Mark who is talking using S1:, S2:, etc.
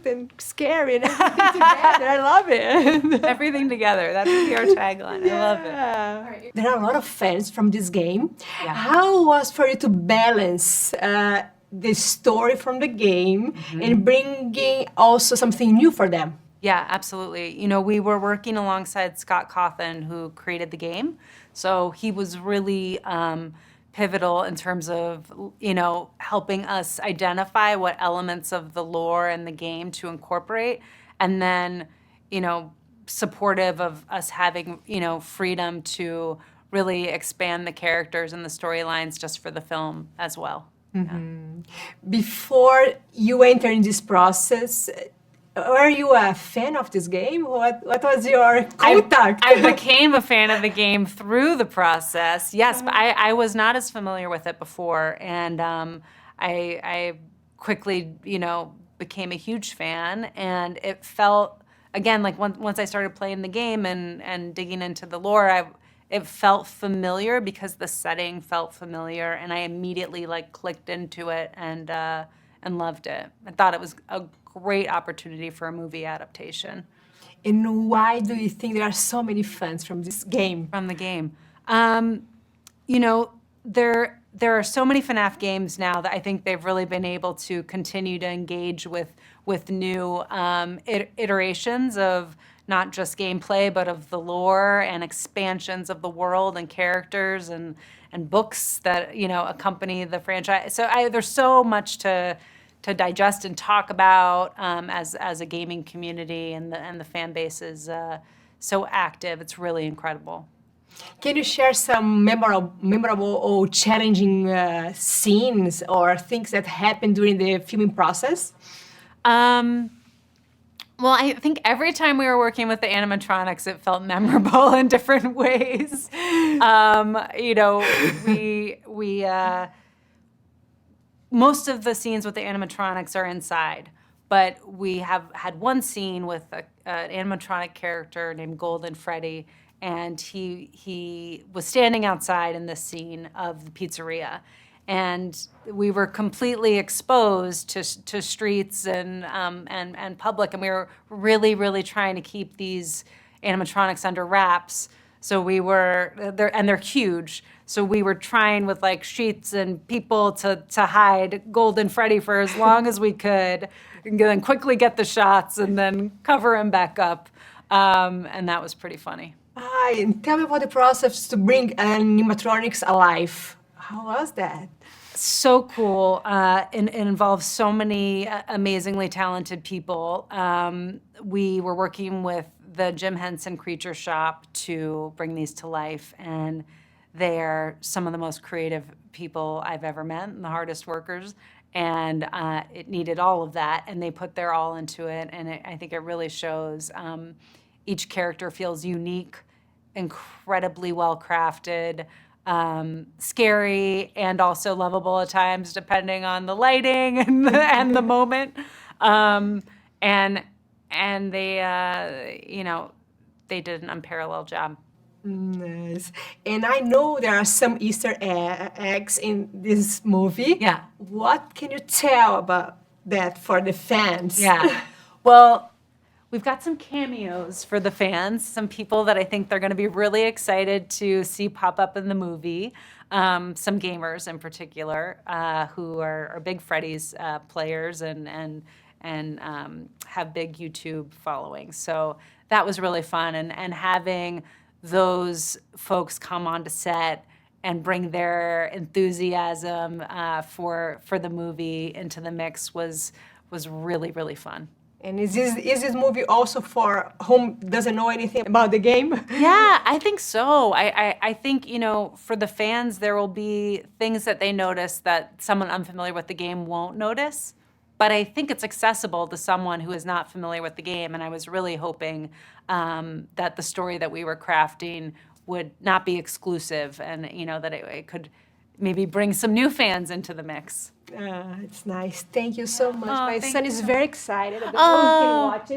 S1: cute and scary and everything together. I love it.
S2: Everything together. That would be our tagline. I love it.
S1: There are a lot of fans from this game.
S2: Yeah.
S1: How was for you to balance the story from the game and bringing also something new for them?
S2: Yeah, absolutely. You know, we were working alongside Scott Cawthon, who created the game. So he was really pivotal in terms of, you know, helping us identify what elements of the lore and the game to incorporate, and then, you know, supportive of us having, you know, freedom to really expand the characters and the storylines just for the film as well.
S1: Before you enter in this process, were you a fan of this game? What was your contact?
S2: I became a fan of the game through the process, yes, but I was not as familiar with it before, and I quickly, you know, became a huge fan, and it felt, again, like once I started playing the game and digging into the lore, it felt familiar because the setting felt familiar, and I immediately like clicked into it and loved it. I thought it was a great opportunity for a movie adaptation.
S1: And why do you think there are so many fans from this game?
S2: From the game. You know, there are so many FNAF games now that I think they've really been able to continue to engage with new iterations of not just gameplay, but of the lore and expansions of the world and characters and books that, you know, accompany the franchise. So there's so much to digest and talk about as a gaming community, and the fan base is so active. It's really incredible.
S1: Can you share some memorable or challenging scenes or things that happened during the filming process?
S2: Well, I think every time we were working with the animatronics, it felt memorable in different ways. You know, we most of the scenes with the animatronics are inside, but we have had one scene with an animatronic character named Golden Freddy, and he was standing outside in this scene of the pizzeria, and we were completely exposed to streets and public, and we were really trying to keep these animatronics under wraps. So we were, they're huge. So we were trying with like sheets and people to hide Golden Freddy for as long as we could, and then quickly get the shots and then cover him back up. And that was pretty funny.
S1: And tell me about the process to bring animatronics alive. How was that?
S2: So cool. It involves so many amazingly talented people. We were working with the Jim Henson Creature Shop to bring these to life, and they are some of the most creative people I've ever met and the hardest workers, and it needed all of that, and they put their all into it, and I think it really shows. Each character feels unique, incredibly well-crafted, scary, and also lovable at times, depending on the lighting and the moment. And they, you know, they did an unparalleled job.
S1: Nice. And I know there are some Easter eggs in this movie.
S2: Yeah.
S1: What can you tell about that for the fans?
S2: Yeah. Well, we've got some cameos for the fans, some people that I think they're going to be really excited to see pop up in the movie. Some gamers in particular who are big Freddy's players and have big YouTube followings. So that was really fun, and having those folks come onto set and bring their enthusiasm for the movie into the mix was really fun.
S1: And is this movie also for whom doesn't know anything about the game?
S2: Yeah, I think so. I think, you know, for the fans, there will be things that they notice that someone unfamiliar with the game won't notice. But I think it's accessible to someone who is not familiar with the game, and I was really hoping that the story that we were crafting would not be exclusive, and, you know, that it could maybe bring some new fans into the mix.
S1: It's nice. Thank you so much. My
S2: thank
S1: son
S2: you
S1: is
S2: so
S1: very excited. I don't know if he can watch it.